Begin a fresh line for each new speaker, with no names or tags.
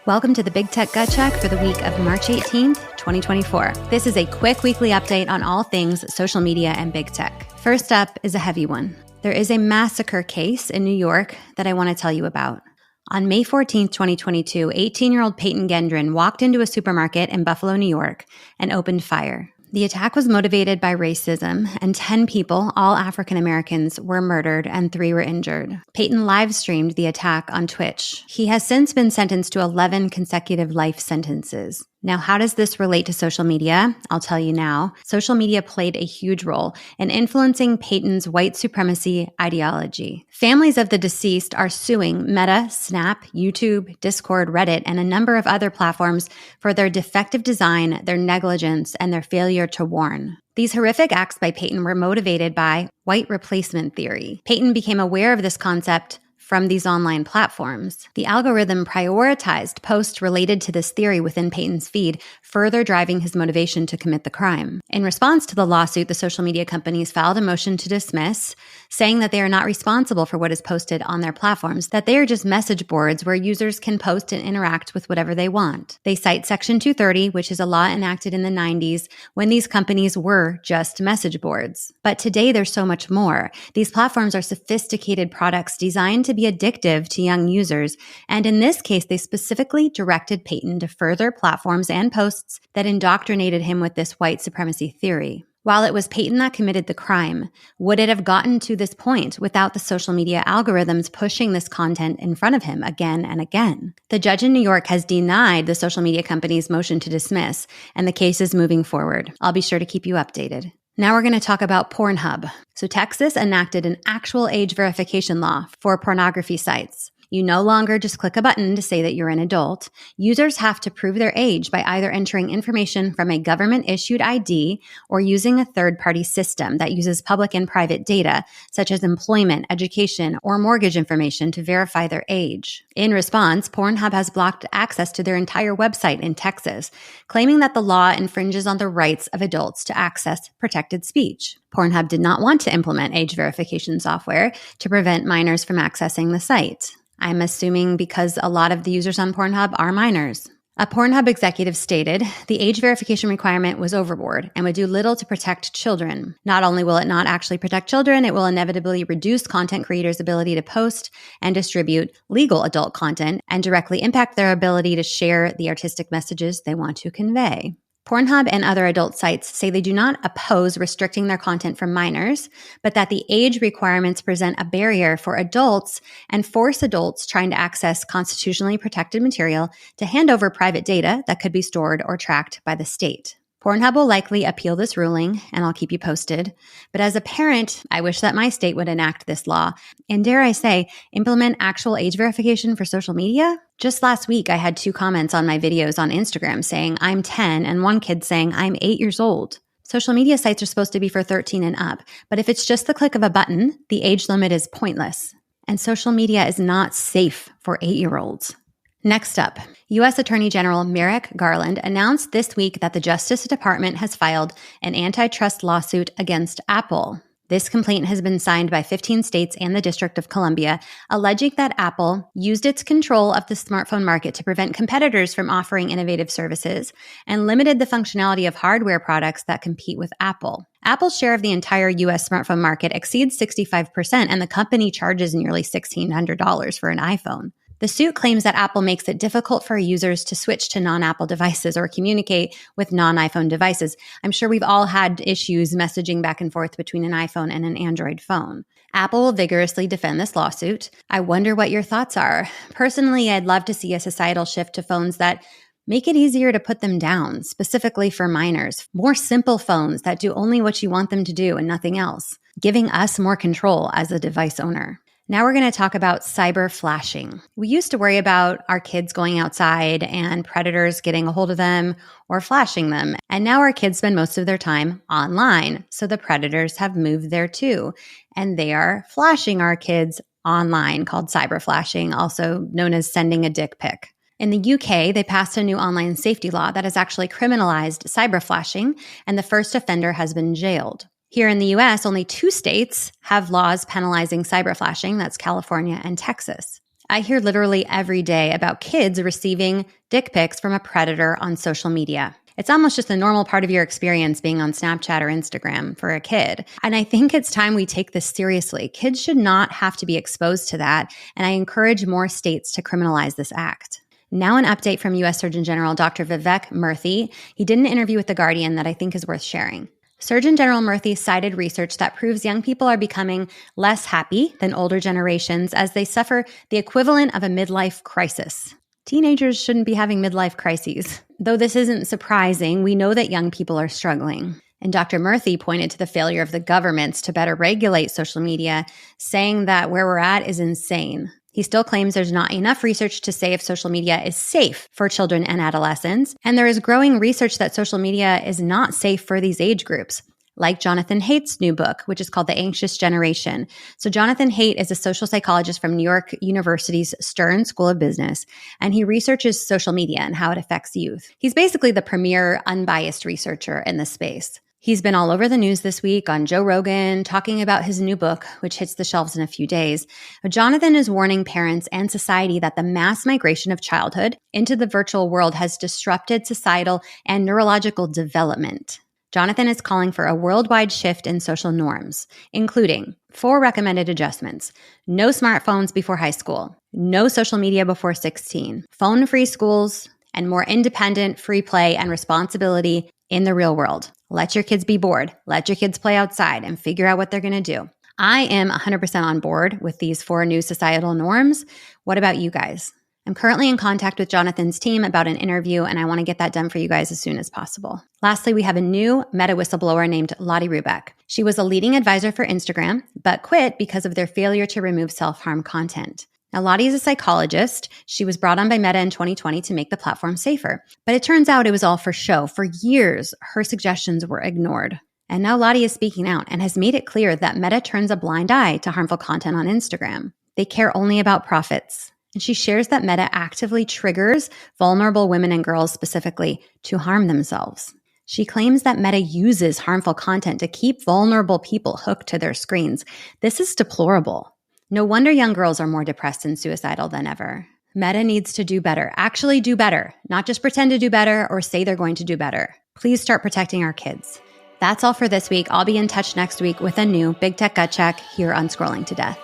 Welcome to the Big Tech Gut Check for the week of March 18th, 2024. This is a quick weekly update on all things social media and big tech. First up is a heavy one. There is a massacre case in New York that I want to tell you about. On May 14th, 2022, 18-year-old Peyton Gendron walked into a supermarket in Buffalo, New York, and opened fire. The attack was motivated by racism, and 10 people, all African Americans, were murdered and 3 were injured. Peyton live-streamed the attack on Twitch. He has since been sentenced to 11 consecutive life sentences. Now, how does this relate to social media? I'll tell you now. Social media played a huge role in influencing Peyton's white supremacy ideology. Families of the deceased are suing Meta, Snap, YouTube, Discord, Reddit, and a number of other platforms for their defective design, their negligence, and their failure to warn. These horrific acts by Peyton were motivated by white replacement theory. Peyton became aware of this concept from these online platforms. The algorithm prioritized posts related to this theory within Peyton's feed, further driving his motivation to commit the crime. In response to the lawsuit, the social media companies filed a motion to dismiss, saying that they are not responsible for what is posted on their platforms, that they are just message boards where users can post and interact with whatever they want. They cite Section 230, which is a law enacted in the 90s when these companies were just message boards. But today there's so much more. These platforms are sophisticated products designed to be addictive to young users, and in this case, they specifically directed Peyton to further platforms and posts that indoctrinated him with this white supremacy theory. While it was Peyton that committed the crime, would it have gotten to this point without the social media algorithms pushing this content in front of him again and again? The judge in New York has denied the social media company's motion to dismiss, and the case is moving forward. I'll be sure to keep you updated. Now we're going to talk about Pornhub. So Texas enacted an actual age verification law for pornography sites. You no longer just click a button to say that you're an adult. Users have to prove their age by either entering information from a government-issued ID or using a third-party system that uses public and private data, such as employment, education, or mortgage information to verify their age. In response, Pornhub has blocked access to their entire website in Texas, claiming that the law infringes on the rights of adults to access protected speech. Pornhub did not want to implement age verification software to prevent minors from accessing the site. I'm assuming because a lot of the users on Pornhub are minors. A Pornhub executive stated, the age verification requirement was overboard and would do little to protect children. Not only will it not actually protect children, it will inevitably reduce content creators' ability to post and distribute legal adult content and directly impact their ability to share the artistic messages they want to convey. Pornhub and other adult sites say they do not oppose restricting their content from minors, but that the age requirements present a barrier for adults and force adults trying to access constitutionally protected material to hand over private data that could be stored or tracked by the state. Pornhub will likely appeal this ruling, and I'll keep you posted. But as a parent, I wish that my state would enact this law and, dare I say, implement actual age verification for social media. Just last week, I had 2 comments on my videos on Instagram saying I'm 10 and one kid saying I'm 8 years old. Social media sites are supposed to be for 13 and up, but if it's just the click of a button, the age limit is pointless. And social media is not safe for 8-year-olds. Next up, U.S. Attorney General Merrick Garland announced this week that the Justice Department has filed an antitrust lawsuit against Apple. This complaint has been signed by 15 states and the District of Columbia, alleging that Apple used its control of the smartphone market to prevent competitors from offering innovative services and limited the functionality of hardware products that compete with Apple. Apple's share of the entire U.S. smartphone market exceeds 65%, and the company charges nearly $1,600 for an iPhone. The suit claims that Apple makes it difficult for users to switch to non-Apple devices or communicate with non-iPhone devices. I'm sure we've all had issues messaging back and forth between an iPhone and an Android phone. Apple will vigorously defend this lawsuit. I wonder what your thoughts are. Personally, I'd love to see a societal shift to phones that make it easier to put them down, specifically for minors. More simple phones that do only what you want them to do and nothing else, giving us more control as a device owner. Now we're going to talk about cyber flashing. We used to worry about our kids going outside and predators getting a hold of them or flashing them. And now our kids spend most of their time online. So the predators have moved there too. And they are flashing our kids online, called cyber flashing, also known as sending a dick pic. In the UK, they passed a new online safety law that has actually criminalized cyber flashing, and the first offender has been jailed. Here in the US, only 2 states have laws penalizing cyber flashing. That's California and Texas. I hear literally every day about kids receiving dick pics from a predator on social media. It's almost just a normal part of your experience being on Snapchat or Instagram for a kid. And I think it's time we take this seriously. Kids should not have to be exposed to that, and I encourage more states to criminalize this act. Now an update from U.S. Surgeon General Dr. Vivek Murthy. He did an interview with The Guardian that I think is worth sharing. Surgeon General Murthy cited research that proves young people are becoming less happy than older generations as they suffer the equivalent of a midlife crisis. Teenagers shouldn't be having midlife crises. Though this isn't surprising, we know that young people are struggling. And Dr. Murthy pointed to the failure of the governments to better regulate social media, saying that where we're at is insane. He still claims there's not enough research to say if social media is safe for children and adolescents, and there is growing research that social media is not safe for these age groups, like Jonathan Haidt's new book, which is called The Anxious Generation. So Jonathan Haidt is a social psychologist from New York University's Stern School of Business, and he researches social media and how it affects youth. He's basically the premier unbiased researcher in this space. He's been all over the news this week on Joe Rogan, talking about his new book, which hits the shelves in a few days. But Jonathan is warning parents and society that the mass migration of childhood into the virtual world has disrupted societal and neurological development. Jonathan is calling for a worldwide shift in social norms, including 4 recommended adjustments: no smartphones before high school, no social media before 16, phone-free schools, and more independent, free play and responsibility in the real world. Let your kids be bored. Let your kids play outside and figure out what they're going to do. I am 100% on board with these 4 new societal norms. What about you guys? I'm currently in contact with Jonathan's team about an interview, and I want to get that done for you guys as soon as possible. Lastly, we have a new Meta whistleblower named Lottie Rubeck. She was a leading advisor for Instagram, but quit because of their failure to remove self-harm content. Now, Lottie is a psychologist. She was brought on by Meta in 2020 to make the platform safer. But it turns out it was all for show. For years, her suggestions were ignored. And now Lottie is speaking out and has made it clear that Meta turns a blind eye to harmful content on Instagram. They care only about profits. And she shares that Meta actively triggers vulnerable women and girls specifically to harm themselves. She claims that Meta uses harmful content to keep vulnerable people hooked to their screens. This is deplorable. No wonder young girls are more depressed and suicidal than ever. Meta needs to do better. Actually do better. Not just pretend to do better or say they're going to do better. Please start protecting our kids. That's all for this week. I'll be in touch next week with a new Big Tech Gut Check here on Scrolling to Death.